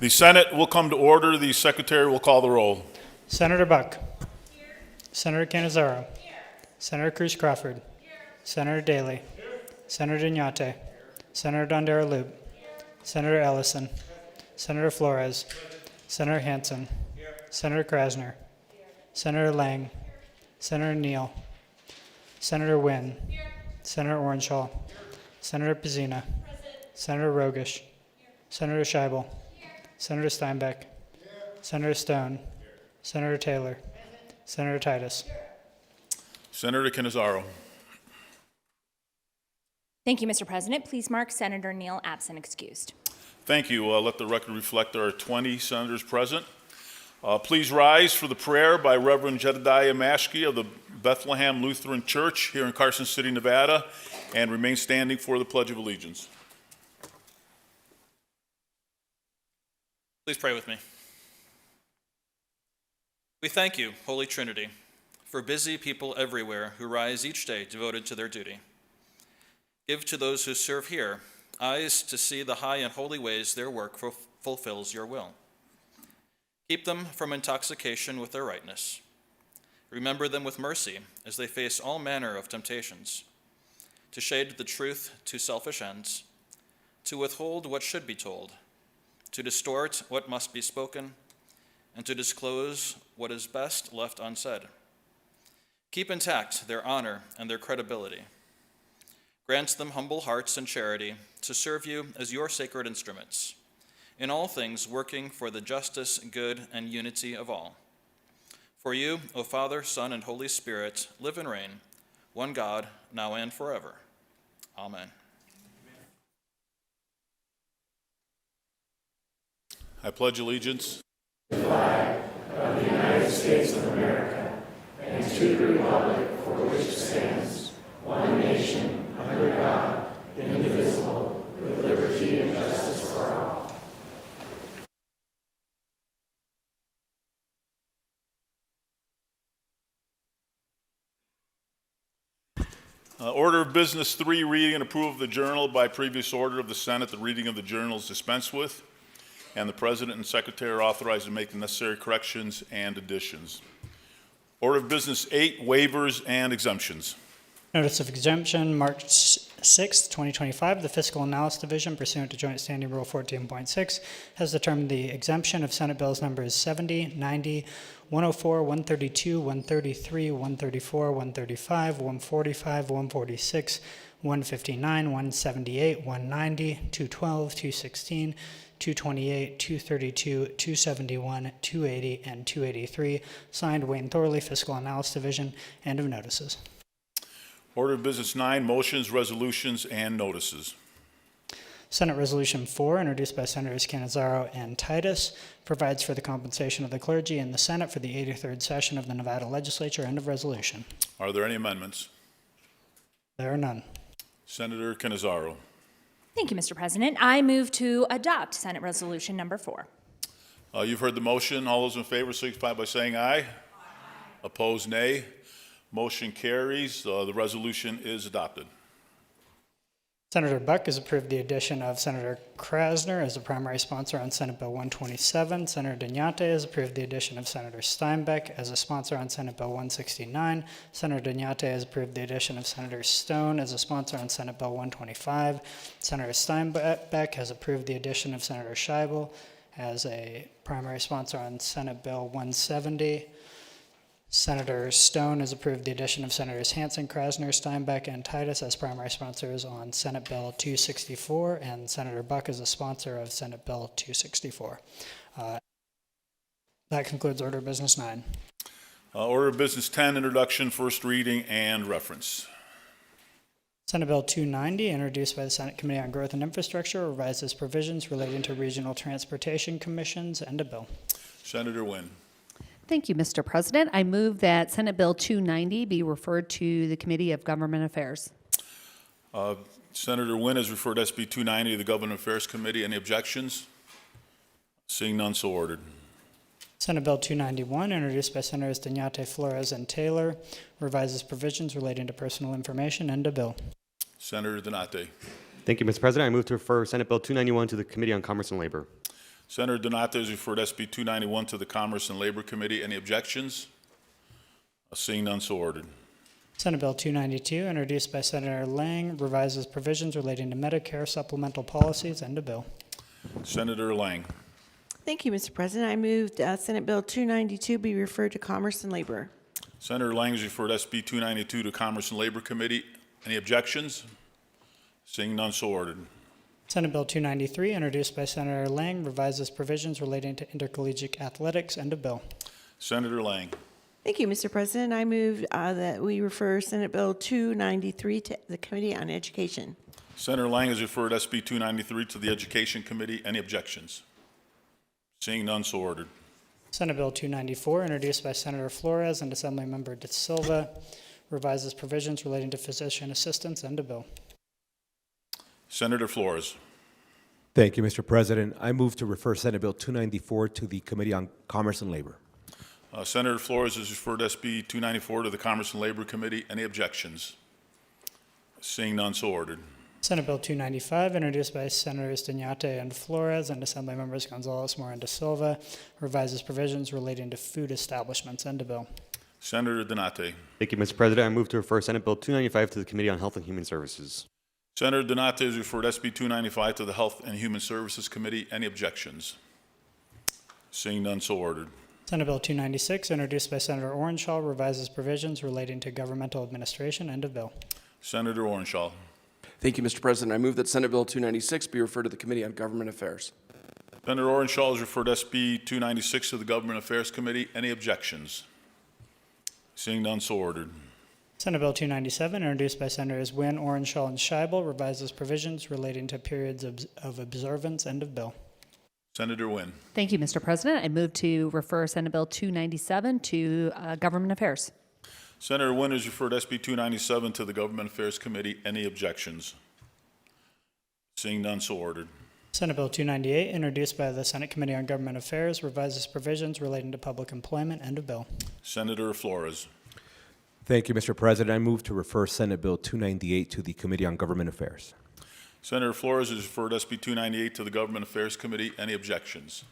The Senate will come to order. The Secretary will call the roll. Senator Buck. Here. Senator Cannizzaro. Here. Senator Cruz Crawford. Here. Senator Daley. Here. Senator Iñate. Senator Dondera-Loop. Senator Ellison. Senator Flores. Senator Hansen. Senator Krasner. Senator Lang. Senator Neal. Senator Wynn. Senator Orenshaw. Senator Pizzina. Senator Rogish. Senator Scheibel. Senator Steinbeck. Senator Stone. Senator Taylor. Senator Titus. Senator Cannizzaro. Thank you, Mr. President. Please mark Senator Neal absent excused. Thank you. Let the record reflect there are 20 senators present. Please rise for the prayer by Reverend Jedediah Maschke of the Bethlehem Lutheran Church here in Carson City, Nevada, and remain standing for the Pledge of Allegiance. Please pray with me. We thank you, Holy Trinity, for busy people everywhere who rise each day devoted to their duty. Give to those who serve here eyes to see the high and holy ways their work fulfills your will. Keep them from intoxication with their rightness. Remember them with mercy as they face all manner of temptations, to shade the truth to selfish ends, to withhold what should be told, to distort what must be spoken, and to disclose what is best left unsaid. Keep intact their honor and their credibility. Grant them humble hearts and charity to serve you as your sacred instruments, in all things working for the justice, good, and unity of all. For you, O Father, Son, and Holy Spirit, live and reign, one God, now and forever. Amen. I pledge allegiance to the flag of the United States of America and to the republic for which it stands, one nation, under God, indivisible, with liberty and justice for all. Order of Business 3, reading and approval of the journal. By previous order of the Senate, the reading of the journal is dispensed with, and the President and Secretary are authorized to make the necessary corrections and additions. Order of Business 8, waivers and exemptions. Notice of exemption, March 6, 2025. The Fiscal Analysis Division, pursuant to Joint Standing Rule 14.6, has determined the exemption of Senate Bills numbers 70, 90, 104, 132, 133, 134, 135, 145, 146, 159, 178, 190, 212, 216, 228, 232, 271, 280, and 283. Signed, Wayne Thorley, Fiscal Analysis Division. End of notices. Order of Business 9, motions, resolutions, and notices. Senate Resolution 4, introduced by Senators Cannizzaro and Titus, provides for the compensation of the clergy in the Senate for the 83rd session of the Nevada Legislature. End of resolution. Are there any amendments? There are none. Senator Cannizzaro. Thank you, Mr. President. I move to adopt Senate Resolution number 4. You've heard the motion. All those in favor signify by saying aye. Aye. Opposed, nay. Motion carries. The resolution is adopted. Senator Buck has approved the addition of Senator Krasner as a primary sponsor on Senate Bill 127. Senator Iñate has approved the addition of Senator Steinbeck as a sponsor on Senate Bill 169. Senator Iñate has approved the addition of Senator Stone as a sponsor on Senate Bill 125. Senator Steinbeck has approved the addition of Senator Scheibel as a primary sponsor on Senate Bill 170. Senator Stone has approved the addition of Senators Hansen, Krasner, Steinbeck, and Titus as primary sponsors on Senate Bill 264, and Senator Buck is a sponsor of Senate Bill 264. That concludes Order of Business 9. Order of Business 10, introduction, first reading, and reference. Senate Bill 290, introduced by the Senate Committee on Growth and Infrastructure, revises provisions relating to regional transportation commissions. End of bill. Senator Wynn. Thank you, Mr. President. I move that Senate Bill 290 be referred to the Committee of Government Affairs. Senator Wynn has referred SB 290 to the Government Affairs Committee. Any objections? Seeing none, so ordered. Senate Bill 291, introduced by Senators Iñate, Flores, and Taylor, revises provisions relating to personal information. End of bill. Senator Donate. Thank you, Mr. President. I move to refer Senate Bill 291 to the Committee on Commerce and Labor. Senator Donato has referred SB 291 to the Commerce and Labor Committee. Any objections? Seeing none, so ordered. Senate Bill 292, introduced by Senator Lang, revises provisions relating to Medicare supplemental policies. End of bill. Senator Lang. Thank you, Mr. President. I moved Senate Bill 292 be referred to Commerce and Labor. Senator Lang has referred SB 292 to Commerce and Labor Committee. Any objections? Seeing none, so ordered. Senate Bill 293, introduced by Senator Lang, revises provisions relating to intercollegiate athletics. End of bill. Senator Lang. Thank you, Mr. President. I move that we refer Senate Bill 293 to the Committee on Education. Senator Lang has referred SB 293 to the Education Committee. Any objections? Seeing none, so ordered. Senate Bill 294, introduced by Senator Flores and Assemblymember De Silva, revises provisions relating to physician assistants. End of bill. Senator Flores. Thank you, Mr. President. I move to refer Senate Bill 294 to the Committee on Commerce and Labor. Senator Flores has referred SB 294 to the Commerce and Labor Committee. Any objections? Seeing none, so ordered. Senate Bill 295, introduced by Senators Doñate and Flores and Assembly Members Gonzalez, Moore, and De Silva, revises provisions relating to food establishments. End of bill. Senator Donate. Thank you, Mr. President. I move to refer Senate Bill 295 to the Committee on Health and Human Services. Senator Donate has referred SB 295 to the Health and Human Services Committee. Any objections? Seeing none, so ordered. Senate Bill 296, introduced by Senator Orenshaw, revises provisions relating to governmental administration. End of bill. Senator Orenshaw. Thank you, Mr. President. I move that Senate Bill 296 be referred to the Committee on Government Affairs. Senator Orenshaw has referred SB 296 to the Government Affairs Committee. Any objections? Seeing none, so ordered. Senate Bill 297, introduced by Senators Wynn, Orenshaw, and Scheibel, revises provisions relating to periods of observance. End of bill. Senator Wynn. Thank you, Mr. President. I move to refer Senate Bill 297 to Government Affairs. Senator Wynn has referred SB 297 to the Government Affairs Committee. Any objections? Seeing none, so ordered. Senate Bill 298, introduced by the Senate Committee on Government Affairs, revises provisions relating to public employment. End of bill. Senator Flores. Thank you, Mr. President. I move to refer Senate Bill 298 to the Committee on Government Affairs. Senator Flores has referred SB 298 to the Government Affairs Committee. Any objections?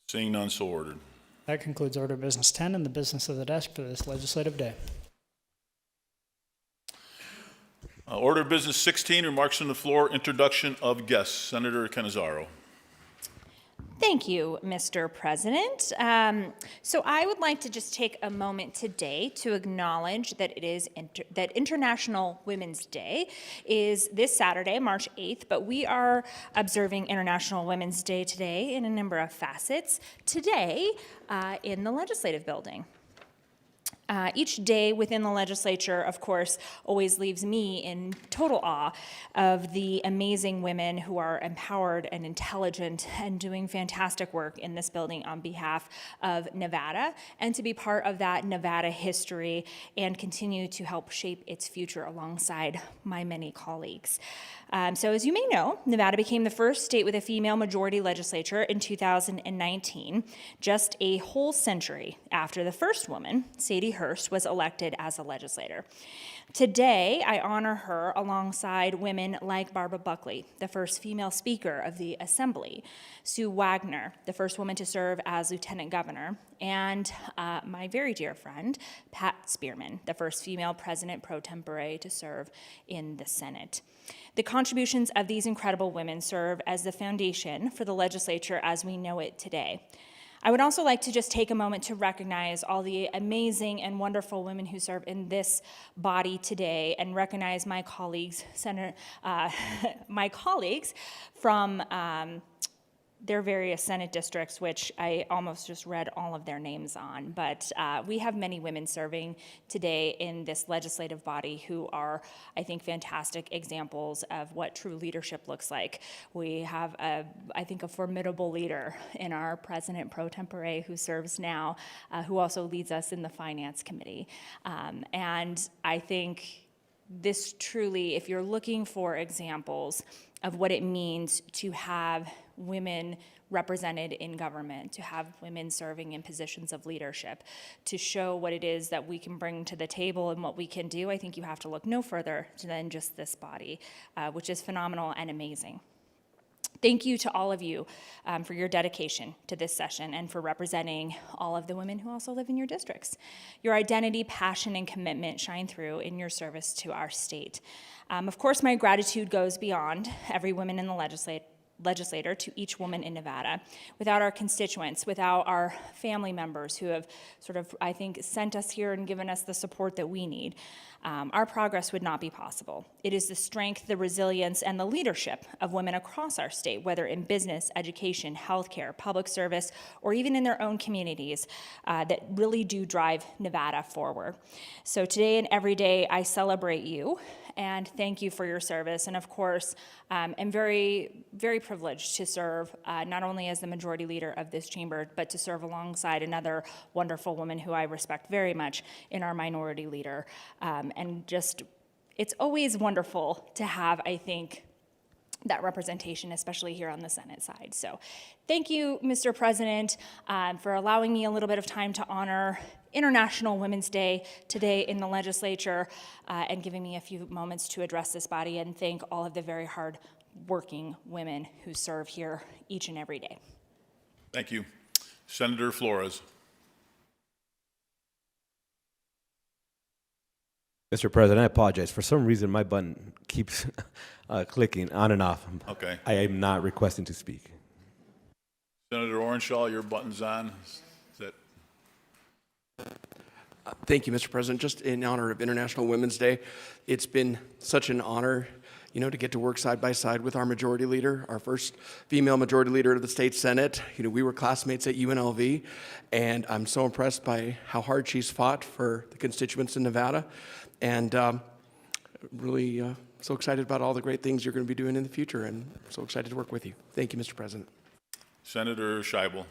Seeing none, so ordered. That concludes Order of Business 10 and the business of the desk for this legislative day. Order of Business 16, remarks on the floor, introduction of guests. Senator Cannizzaro. Thank you, Mr. President. So I would like to just take a moment today to acknowledge that it is that International Women's Day is this Saturday, March 8th, but we are observing International Women's Day today in a number of facets. Today, in the Legislative Building. Each day within the legislature, of course, always leaves me in total awe of the amazing women who are empowered and intelligent and doing fantastic work in this building on behalf of Nevada, and to be part of that Nevada history and continue to help shape its future alongside my many colleagues. So as you may know, Nevada became the first state with a female majority legislature in 2019, just a whole century after the first woman, Sadie Hurst, was elected as a legislator. Today, I honor her alongside women like Barbara Buckley, the first female speaker of the Assembly, Sue Wagner, the first woman to serve as lieutenant governor, and my very dear friend, Pat Spearman, the first female president pro tempore to serve in the Senate. The contributions of these incredible women serve as the foundation for the legislature as we know it today. I would also like to just take a moment to recognize all the amazing and wonderful women who serve in this body today, and recognize my colleagues, my colleagues from their various Senate districts, which I almost just read all of their names on. But we have many women serving today in this legislative body who are, I think, fantastic examples of what true leadership looks like. We have, I think, a formidable leader in our president pro tempore who serves now, who also leads us in the Finance Committee. And I think this truly, if you're looking for examples of what it means to have women represented in government, to have women serving in positions of leadership, to show what it is that we can bring to the table and what we can do, I think you have to look no further than just this body, which is phenomenal and amazing. Thank you to all of you for your dedication to this session and for representing all of the women who also live in your districts. Your identity, passion, and commitment shine through in your service to our state. Of course, my gratitude goes beyond every woman in the legislature to each woman in Nevada. Without our constituents, without our family members who have sort of, I think, sent us here and given us the support that we need, our progress would not be possible. It is the strength, the resilience, and the leadership of women across our state, whether in business, education, healthcare, public service, or even in their own communities, that really do drive Nevada forward. So today and every day, I celebrate you and thank you for your service. And of course, I'm very, very privileged to serve not only as the majority leader of this chamber, but to serve alongside another wonderful woman who I respect very much in our minority leader. And just, it's always wonderful to have, I think, that representation, especially here on the Senate side. So thank you, Mr. President, for allowing me a little bit of time to honor International Women's Day today in the legislature and giving me a few moments to address this body and thank all of the very hard-working women who serve here each and every day. Thank you. Senator Flores. Mr. President, I apologize. For some reason, my button keeps clicking on and off. Okay. I am not requesting to speak. Senator Orenshaw, your button's on. Is that Thank you, Mr. President. Just in honor of International Women's Day, it's been such an honor, to get to work side by side with our majority leader, our first female majority leader of the state Senate. We were classmates at UNLV, and I'm so impressed by how hard she's fought for the constituents in Nevada, and really so excited about all the great things you're going to be doing in the future, and so excited to work with you. Thank you, Mr. President. Senator Scheibel.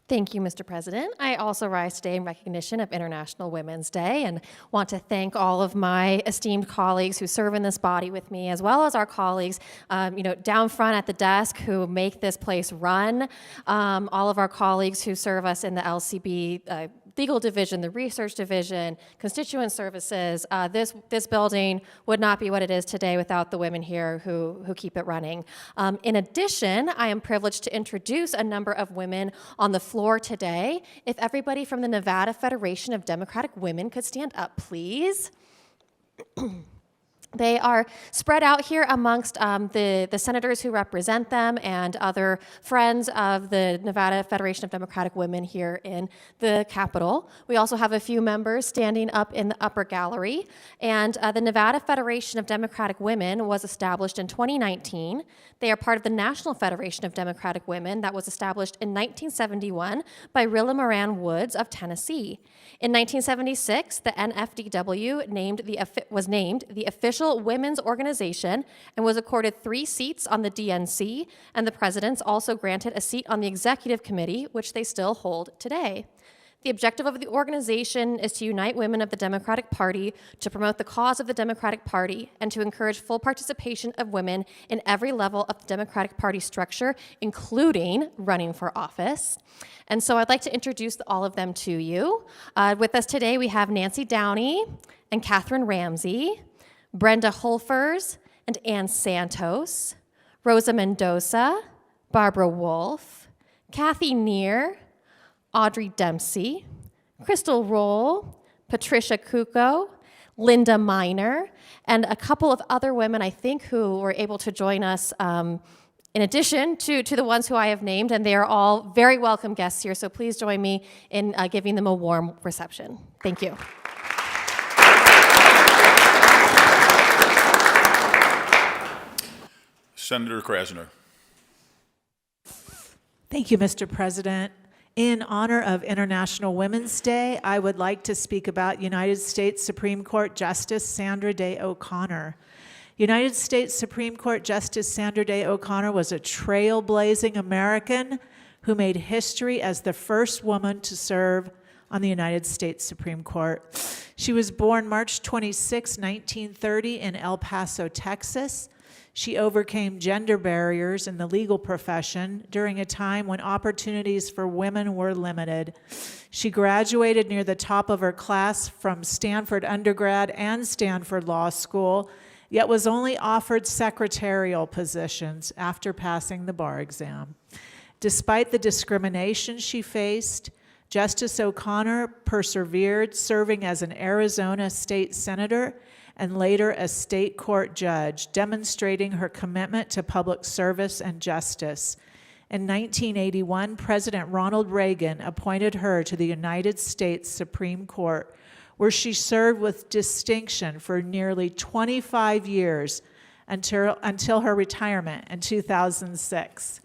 Thank you, Mr. President. I also rise today in recognition of International Women's Day and want to thank all of my esteemed colleagues who serve in this body with me, as well as our colleagues, down front at the desk who make this place run, all of our colleagues who serve us in the LCB legal division, the research division, constituent services. This building would not be what it is today without the women here who keep it running. In addition, I am privileged to introduce a number of women on the floor today. If everybody from the Nevada Federation of Democratic Women could stand up, please. They are spread out here amongst the senators who represent them and other friends of the Nevada Federation of Democratic Women here in the Capitol. We also have a few members standing up in the upper gallery. And the Nevada Federation of Democratic Women was established in 2019. They are part of the National Federation of Democratic Women that was established in 1971 by Rilla Moran Woods of Tennessee. In 1976, the NFDW was named the official women's organization and was accorded 3 seats on the DNC, and the presidents also granted a seat on the executive committee, which they still hold today. The objective of the organization is to unite women of the Democratic Party, to promote the cause of the Democratic Party, and to encourage full participation of women in every level of the Democratic Party structure, including running for office. And so I'd like to introduce all of them to you. With us today, we have Nancy Downey and Catherine Ramsey, Brenda Holfers and Ann Santos, Rosa Mendoza, Barbara Wolf, Kathy Neer, Audrey Dempsey, Crystal Roll, Patricia Kuko, Linda Miner, and a couple of other women, I think, who were able to join us in addition to the ones who I have named, and they are all very welcome guests here, so please join me in giving them a warm reception. Thank you. Senator Krasner. Thank you, Mr. President. In honor of International Women's Day, I would like to speak about United States Supreme Court Justice Sandra Day O'Connor. United States Supreme Court Justice Sandra Day O'Connor was a trailblazing American who made history as the first woman to serve on the United States Supreme Court. She was born March 26, 1930 in El Paso, Texas. She overcame gender barriers in the legal profession during a time when opportunities for women were limited. She graduated near the top of her class from Stanford undergrad and Stanford Law School yet was only offered secretarial positions after passing the bar exam. Despite the discrimination she faced, Justice O'Connor persevered, serving as an Arizona state senator and later a state court judge, demonstrating her commitment to public service and justice. In 1981, President Ronald Reagan appointed her to the United States Supreme Court, where she served with distinction for nearly 25 years until her retirement in 2006.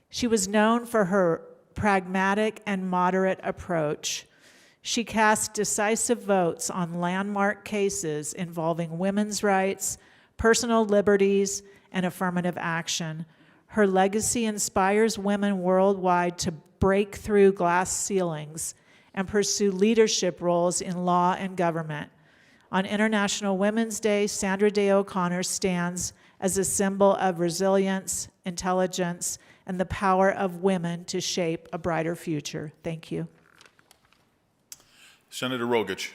She was known for her pragmatic and moderate approach. She cast decisive votes on landmark cases involving women's rights, personal liberties, and affirmative action. Her legacy inspires women worldwide to break through glass ceilings and pursue leadership roles in law and government. On International Women's Day, Sandra Day O'Connor stands as a symbol of resilience, intelligence, and the power of women to shape a brighter future. Thank you. Senator Rogich.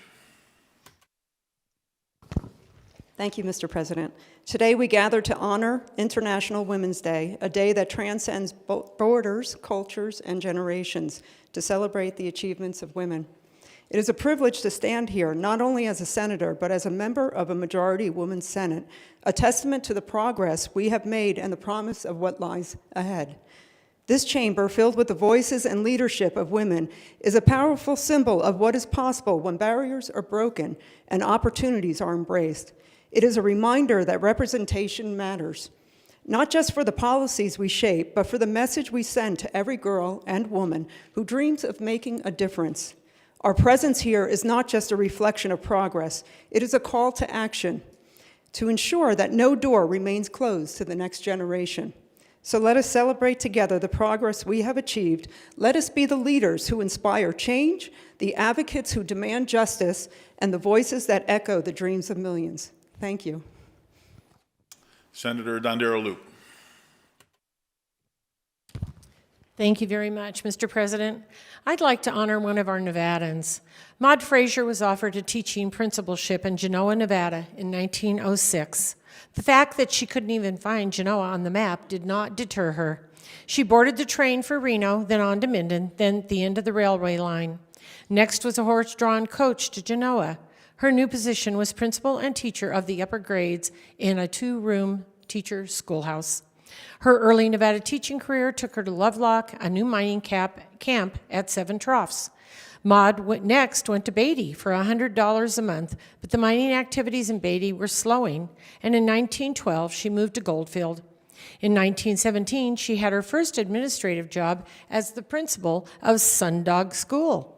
Thank you, Mr. President. Today we gather to honor International Women's Day, a day that transcends borders, cultures, and generations to celebrate the achievements of women. It is a privilege to stand here, not only as a senator, but as a member of a majority women's Senate, a testament to the progress we have made and the promise of what lies ahead. This chamber, filled with the voices and leadership of women, is a powerful symbol of what is possible when barriers are broken and opportunities are embraced. It is a reminder that representation matters, not just for the policies we shape, but for the message we send to every girl and woman who dreams of making a difference. Our presence here is not just a reflection of progress, it is a call to action to ensure that no door remains closed to the next generation. So let us celebrate together the progress we have achieved. Let us be the leaders who inspire change, the advocates who demand justice, and the voices that echo the dreams of millions. Thank you. Senator Dondero-Lupe. Thank you very much, Mr. President. I'd like to honor one of our Nevadans. Maud Frazier was offered a teaching principalship in Genoa, Nevada in 1906. The fact that she couldn't even find Genoa on the map did not deter her. She boarded the train for Reno, then on to Minden, then at the end of the railway line. Next was a horse-drawn coach to Genoa. Her new position was principal and teacher of the upper grades in a 2-room teacher schoolhouse. Her early Nevada teaching career took her to Lovelock, a new mining camp at 7 Troughs. Maud next went to Beatty for $100 a month, but the mining activities in Beatty were slowing, and in 1912 she moved to Goldfield. In 1917, she had her first administrative job as the principal of Sundog School.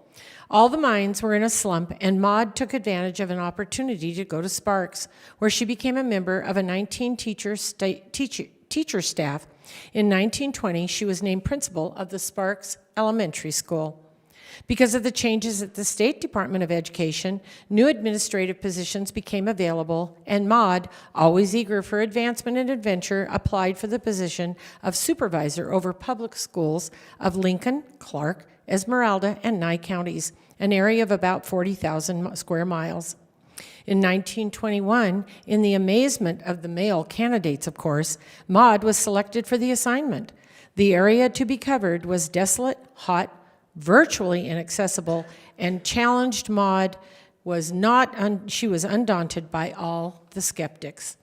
All the mines were in a slump, and Maud took advantage of an opportunity to go to Sparks, where she became a member of a 19-teacher staff. In 1920, she was named principal of the Sparks Elementary School. Because of the changes at the State Department of Education, new administrative positions became available, and Maud, always eager for advancement and adventure, applied for the position of supervisor over public schools of Lincoln, Clark, Esmeralda, and Nye counties, an area of about 40,000 square miles. In 1921, in the amazement of the male candidates, of course, Maud was selected for the assignment. The area to be covered was desolate, hot, virtually inaccessible, and challenged Maud she was undaunted by all the skeptics.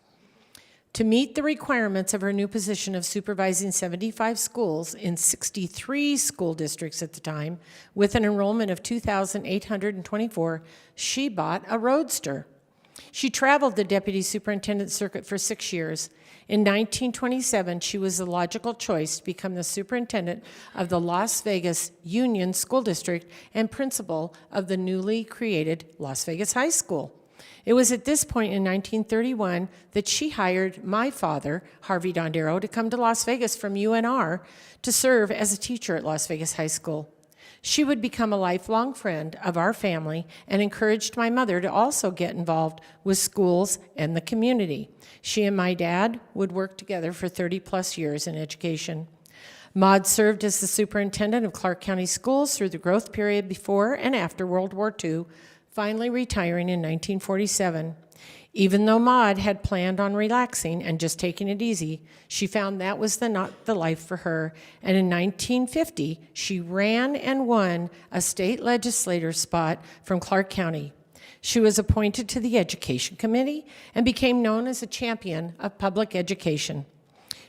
To meet the requirements of her new position of supervising 75 schools in 63 school districts at the time, with an enrollment of 2,824, she bought a Roadster. She traveled the deputy superintendent circuit for 6 years. In 1927, she was the logical choice to become the superintendent of the Las Vegas Union School District and principal of the newly created Las Vegas High School. It was at this point in 1931 that she hired my father, Harvey Dondero, to come to Las Vegas from UNR to serve as a teacher at Las Vegas High School. She would become a lifelong friend of our family and encouraged my mother to also get involved with schools and the community. She and my dad would work together for 30-plus years in education. Maud served as the superintendent of Clark County Schools through the growth period before and after World War II, finally retiring in 1947. Even though Maud had planned on relaxing and just taking it easy, she found that was not the life for her. And in 1950, she ran and won a state legislator spot from Clark County. She was appointed to the Education Committee and became known as a champion of public education.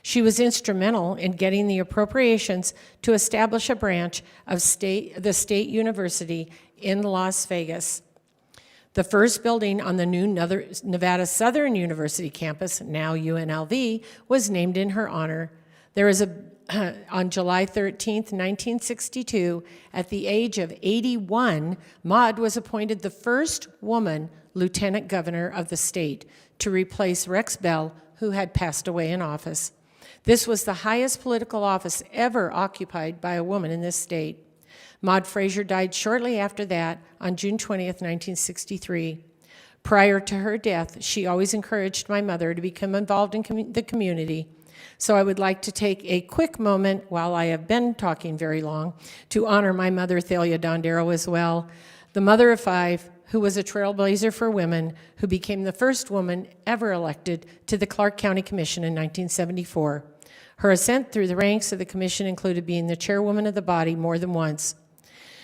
She was instrumental in getting the appropriations to establish a branch of the State University in Las Vegas. The first building on the new Nevada Southern University campus, now UNLV, was named in her honor. There is on July 13th, 1962, at the age of 81, Maud was appointed the first woman lieutenant governor of the state to replace Rex Bell, who had passed away in office. This was the highest political office ever occupied by a woman in this state. Maud Fraser died shortly after that on June 20th, 1963. Prior to her death, she always encouraged my mother to become involved in the community. So I would like to take a quick moment, while I have been talking very long, to honor my mother, Thalia Dondero, as well, the mother of 5, who was a trailblazer for women, who became the first woman ever elected to the Clark County Commission in 1974. Her ascent through the ranks of the commission included being the chairwoman of the body more than once.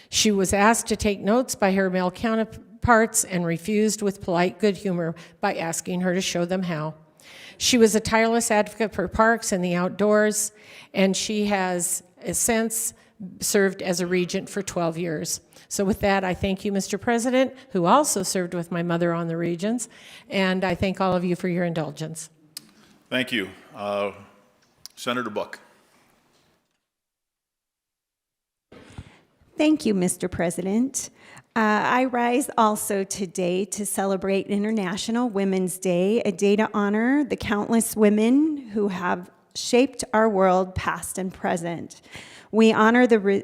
She was asked to take notes by her male counterparts and refused with polite good humor by asking her to show them how. She was a tireless advocate for parks and the outdoors, and she has since served as a regent for 12 years. So with that, I thank you, Mr. President, who also served with my mother on the Regents, and I thank all of you for your indulgence. Thank you. Senator Buck. Thank you, Mr. President. I rise also today to celebrate International Women's Day, a day to honor the countless women who have shaped our world, past and present. We honor the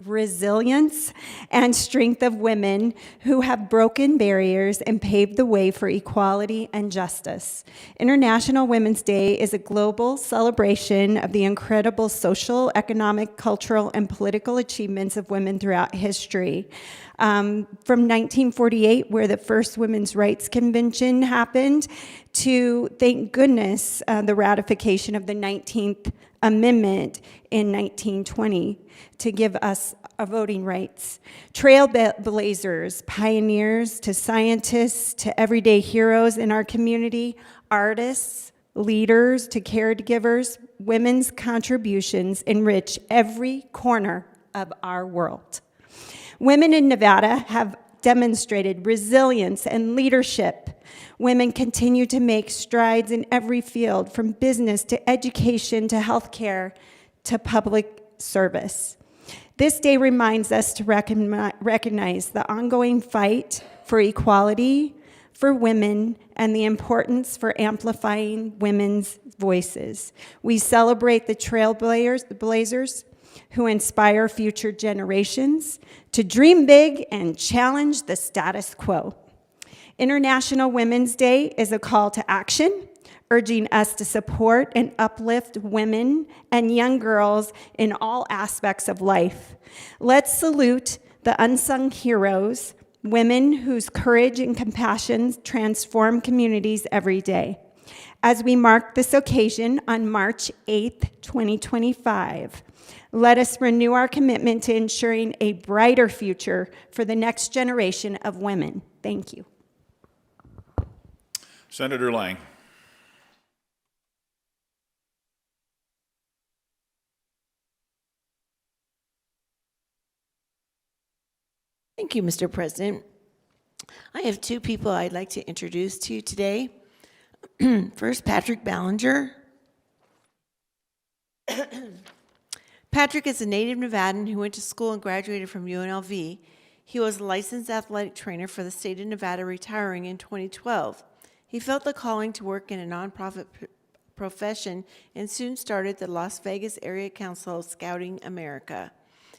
resilience and strength of women who have broken barriers and paved the way for equality and justice. International Women's Day is a global celebration of the incredible social, economic, cultural, and political achievements of women throughout history. From 1948, where the first Women's Rights Convention happened, to, thank goodness, the ratification of the 19th Amendment in 1920 to give us our voting rights. Trailblazers, pioneers, to scientists, to everyday heroes in our community, artists, leaders, to caregivers, women's contributions enrich every corner of our world. Women in Nevada have demonstrated resilience and leadership. Women continue to make strides in every field, from business to education to healthcare to public service. This day reminds us to recognize the ongoing fight for equality for women and the importance for amplifying women's voices. We celebrate the trailblazers who inspire future generations to dream big and challenge the status quo. International Women's Day is a call to action, urging us to support and uplift women and young girls in all aspects of life. Let's salute the unsung heroes, women whose courage and compassion transform communities every day. As we mark this occasion on March 8th, 2025, let us renew our commitment to ensuring a brighter future for the next generation of women. Thank you. Senator Lang. Thank you, Mr. President. I have 2 people I'd like to introduce to you today. First, Patrick Ballinger. Patrick is a native Nevadan who went to school and graduated from UNLV. He was a licensed athletic trainer for the state of Nevada, retiring in 2012. He felt the calling to work in a nonprofit profession and soon started the Las Vegas Area Council of Scouting America.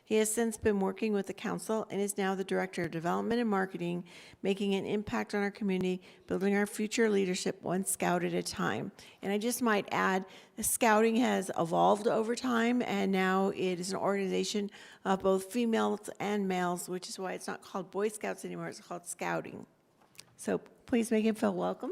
He has since been working with the council and is now the Director of Development and Marketing, making an impact on our community, building our future leadership one scout at a time. And I just might add, the scouting has evolved over time, and now it is an organization of both females and males, which is why it's not called Boy Scouts anymore, it's called Scouting. So please make him feel welcome.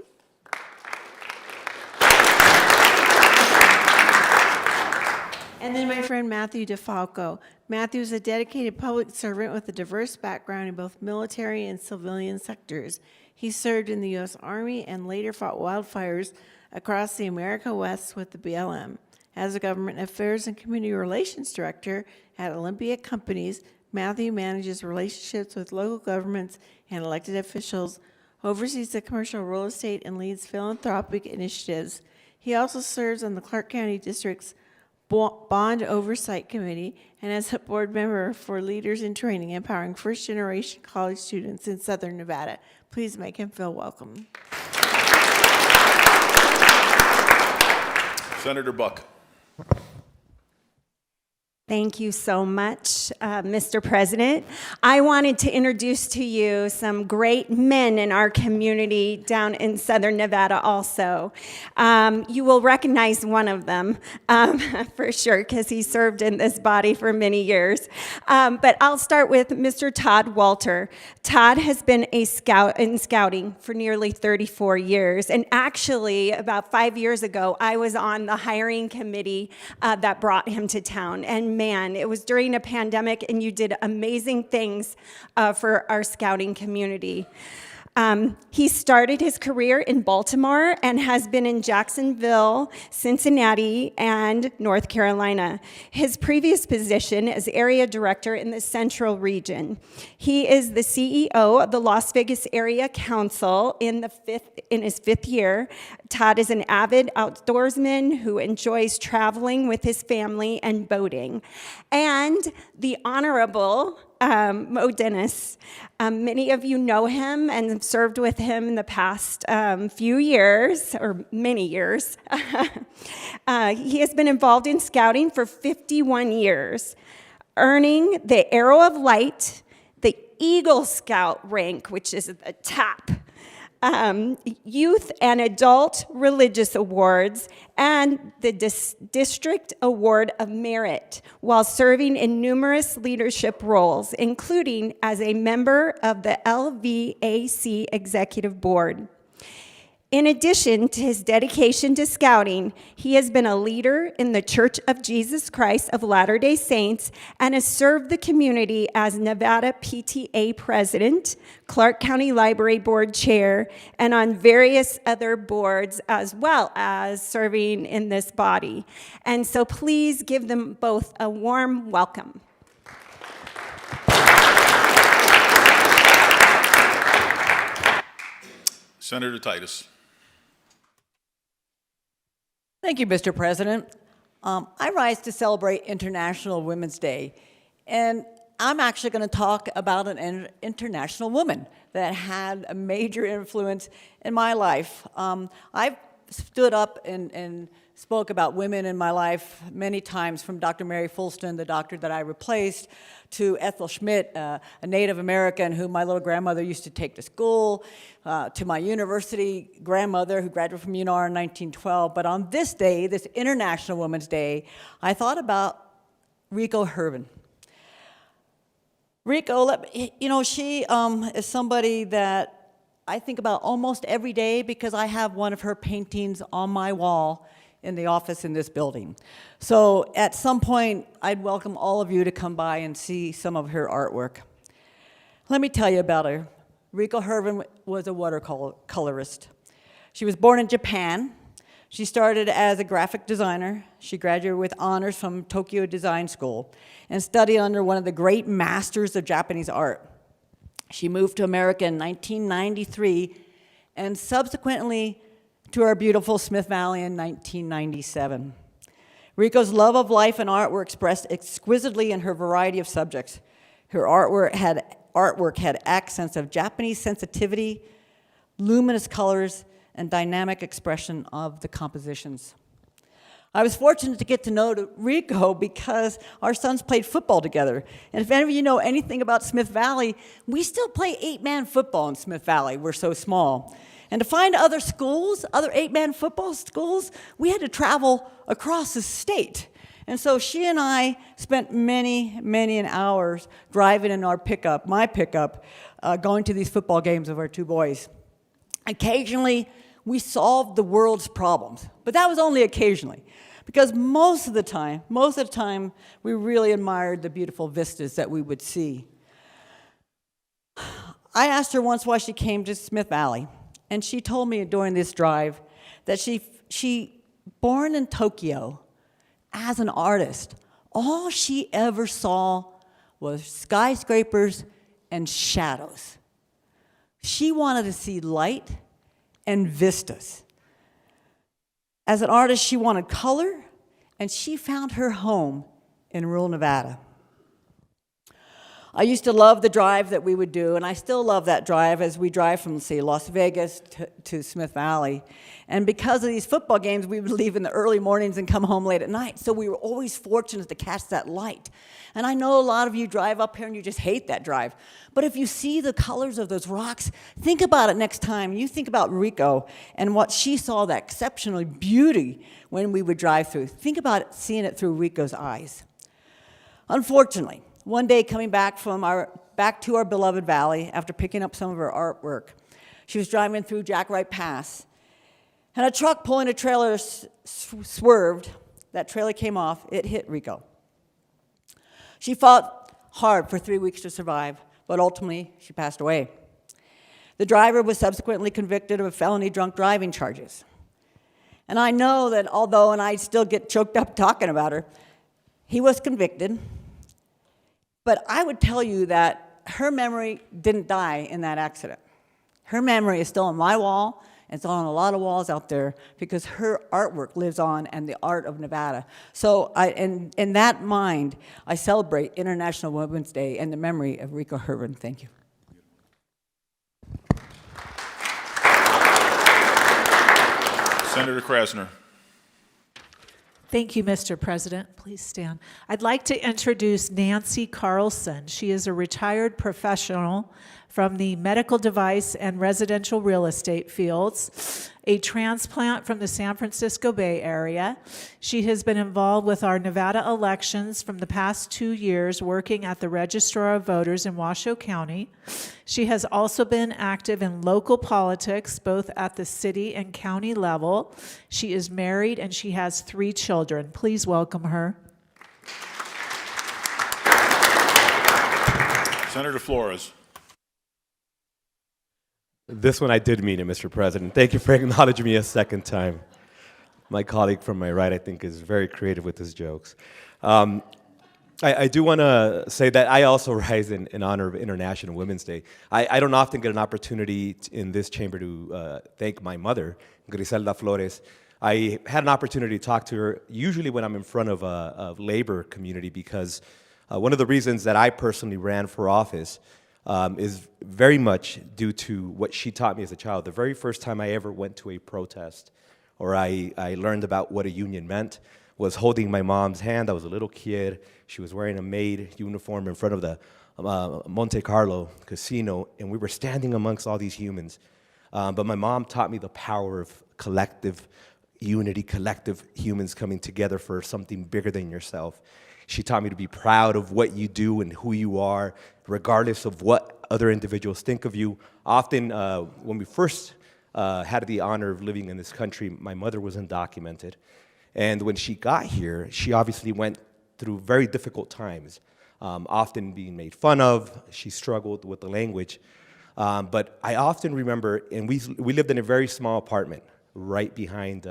And then my friend Matthew DeFalco. Matthew is a dedicated public servant with a diverse background in both military and civilian sectors. He served in the U.S. Army and later fought wildfires across the America West with the BLM. As a government affairs and community relations director at Olympia Companies, Matthew manages relationships with local governments and elected officials, oversees the commercial real estate, and leads philanthropic initiatives. He also serves on the Clark County District's Bond Oversight Committee and as a board member for Leaders in Training, empowering first-generation college students in Southern Nevada. Please make him feel welcome. Senator Buck. Thank you so much, Mr. President. I wanted to introduce to you some great men in our community down in Southern Nevada also. You will recognize one of them for sure because he served in this body for many years. But I'll start with Mr. Todd Walter. Todd has been a scout in scouting for nearly 34 years. And actually, about 5 years ago, I was on the hiring committee that brought him to town. And man, it was during a pandemic, and you did amazing things for our scouting community. He started his career in Baltimore and has been in Jacksonville, Cincinnati, and North Carolina. His previous position is area director in the Central Region. He is the CEO of the Las Vegas Area Council in his fifth year. Todd is an avid outdoorsman who enjoys traveling with his family and boating. And the Honorable Mo Dennis. Many of you know him and have served with him in the past few years, or many years. He has been involved in scouting for 51 years, earning the Arrow of Light, the Eagle Scout rank, which is the top, Youth and Adult Religious Awards, and the District Award of Merit, while serving in numerous leadership roles, including as a member of the LVAC Executive Board. In addition to his dedication to scouting, he has been a leader in the Church of Jesus Christ of Latter-day Saints and has served the community as Nevada PTA President, Clark County Library Board Chair, and on various other boards, as well as serving in this body. And so please give them both a warm welcome. Senator Titus. Thank you, Mr. President. I rise to celebrate International Women's Day, and I'm actually going to talk about an international woman that had a major influence in my life. I've stood up and spoke about women in my life many times, from Dr. Mary Fulston, the doctor that I replaced, to Ethel Schmidt, a Native American who my little grandmother used to take to school, to my university grandmother who graduated from UNR in 1912. But on this day, this International Women's Day, I thought about Rico Hervin. Rico, she is somebody that I think about almost every day because I have one of her paintings on my wall in the office in this building. So at some point, I'd welcome all of you to come by and see some of her artwork. Let me tell you about her. Rico Hervin was a watercolorist. She was born in Japan. She started as a graphic designer. She graduated with honors from Tokyo Design School and studied under one of the great masters of Japanese art. She moved to America in 1993 and subsequently to our beautiful Smith Valley in 1997. Rico's love of life and art were expressed exquisitely in her variety of subjects. Her artwork had accents of Japanese sensitivity, luminous colors, and dynamic expression of the compositions. I was fortunate to get to know Rico because our sons played football together. And if any of you know anything about Smith Valley, we still play 8-man football in Smith Valley. We're so small. And to find other schools, other 8-man football schools, we had to travel across the state. And so she and I spent many, many hours driving in our pickup, my pickup, going to these football games of our two boys. Occasionally, we solved the world's problems, but that was only occasionally, because most of the time, we really admired the beautiful vistas that we would see. I asked her once why she came to Smith Valley, and she told me during this drive that she born in Tokyo as an artist, all she ever saw was skyscrapers and shadows. She wanted to see light and vistas. As an artist, she wanted color, and she found her home in rural Nevada. I used to love the drive that we would do, and I still love that drive as we drive from, say, Las Vegas to Smith Valley. And because of these football games, we would leave in the early mornings and come home late at night, so we were always fortunate to catch that light. And I know a lot of you drive up here and you just hate that drive. But if you see the colors of those rocks, think about it next time. You think about Rico and what she saw, that exceptional beauty when we would drive through. Think about it, seeing it through Rico's eyes. Unfortunately, one day coming back to our beloved valley after picking up some of her artwork, she was driving through Jack Wright Pass, and a truck pulling a trailer swerved. That trailer came off. It hit Rico. She fought hard for 3 weeks to survive, but ultimately she passed away. The driver was subsequently convicted of felony drunk driving charges. And I know that although, and I still get choked up talking about her, he was convicted. But I would tell you that her memory didn't die in that accident. Her memory is still on my wall, and it's on a lot of walls out there, because her artwork lives on and the art of Nevada. So in that mind, I celebrate International Women's Day and the memory of Rico Herman. Thank you. Senator Krasner. Thank you, Mr. President. Please stand. I'd like to introduce Nancy Carlson. She is a retired professional from the medical device and residential real estate fields, a transplant from the San Francisco Bay Area. She has been involved with our Nevada elections from the past 2 years, working at the Registrar of Voters in Washoe County. She has also been active in local politics, both at the city and county level. She is married and she has 3 children. Please welcome her. Senator Flores. This one I did mean it, Mr. President. Thank you for acknowledging me a second time. My colleague from my right, I think, is very creative with his jokes. I do want to say that I also rise in honor of International Women's Day. I don't often get an opportunity in this chamber to thank my mother, Griselda Flores. I had an opportunity to talk to her usually when I'm in front of a labor community, because one of the reasons that I personally ran for office is very much due to what she taught me as a child. The very first time I ever went to a protest, or I learned about what a union meant, was holding my mom's hand. I was a little kid. She was wearing a maid uniform in front of the Monte Carlo casino, and we were standing amongst all these humans. But my mom taught me the power of collective unity, collective humans coming together for something bigger than yourself. She taught me to be proud of what you do and who you are, regardless of what other individuals think of you. Often, when we first had the honor of living in this country, my mother was undocumented. And when she got here, she obviously went through very difficult times, often being made fun of. She struggled with the language. But I often remember, and we lived in a very small apartment right behind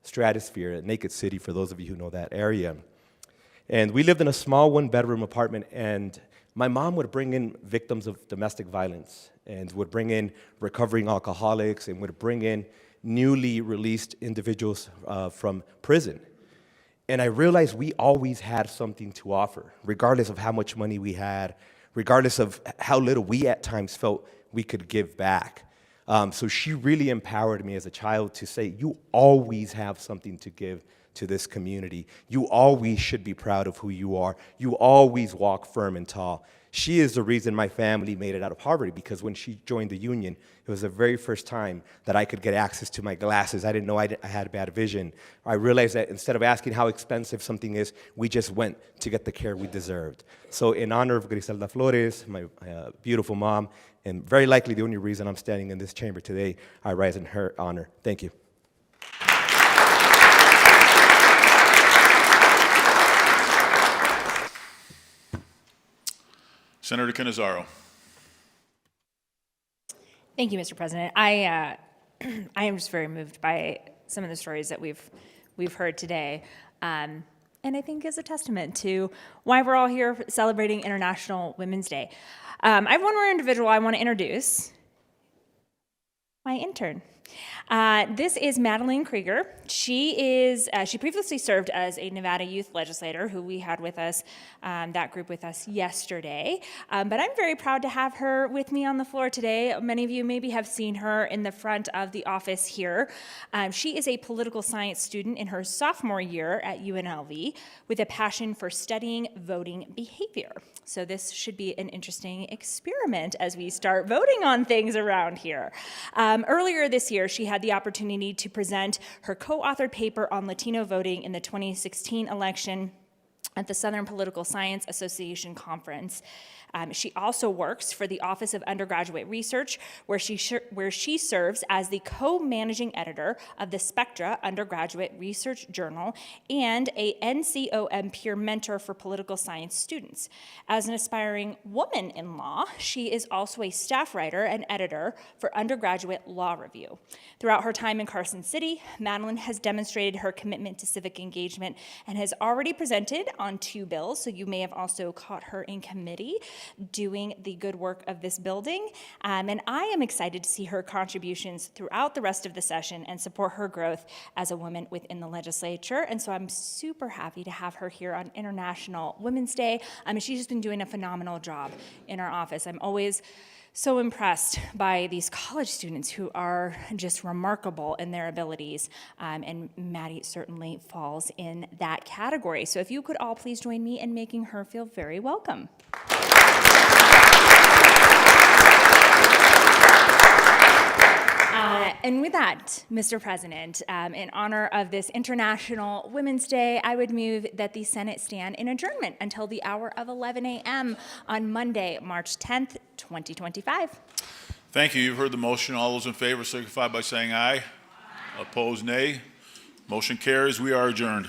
Stratosphere at Naked City, for those of you who know that area. And we lived in a small one-bedroom apartment, and my mom would bring in victims of domestic violence and would bring in recovering alcoholics and would bring in newly released individuals from prison. And I realized we always had something to offer, regardless of how much money we had, regardless of how little we at times felt we could give back. So she really empowered me as a child to say, you always have something to give to this community. You always should be proud of who you are. You always walk firm and tall. She is the reason my family made it out of poverty, because when she joined the union, it was the very first time that I could get access to my glasses. I didn't know I had bad vision. I realized that instead of asking how expensive something is, we just went to get the care we deserved. So in honor of Griselda Flores, my beautiful mom, and very likely the only reason I'm standing in this chamber today, I rise in her honor. Thank you. Senator Cannizzaro. Thank you, Mr. President. I am just very moved by some of the stories that we've heard today, and I think is a testament to why we're all here celebrating International Women's Day. I have one more individual I want to introduce, my intern. This is Madeline Krieger. She previously served as a Nevada youth legislator who we had with us, that group with us yesterday. But I'm very proud to have her with me on the floor today. Many of you maybe have seen her in the front of the office here. She is a political science student in her sophomore year at UNLV with a passion for studying voting behavior. So this should be an interesting experiment as we start voting on things around here. Earlier this year, she had the opportunity to present her co-authored paper on Latino voting in the 2016 election at the Southern Political Science Association Conference. She also works for the Office of Undergraduate Research, where she serves as the co-managing editor of the Spectra Undergraduate Research Journal and a NCOM peer mentor for political science students. As an aspiring woman in law, she is also a staff writer and editor for Undergraduate Law Review. Throughout her time in Carson City, Madeline has demonstrated her commitment to civic engagement and has already presented on 2 bills, so you may have also caught her in committee doing the good work of this building. And I am excited to see her contributions throughout the rest of the session and support her growth as a woman within the legislature. And so I'm super happy to have her here on International Women's Day. She's just been doing a phenomenal job in our office. I'm always so impressed by these college students who are just remarkable in their abilities, and Maddie certainly falls in that category. So if you could all please join me in making her feel very welcome. And with that, Mr. President, in honor of this International Women's Day, I would move that the Senate stand in adjournment until the hour of 11 a.m. on Monday, March 10th, 2025. Thank you. You've heard the motion. All those in favor signify by saying aye. Opposed, nay. Motion carries. We are adjourned.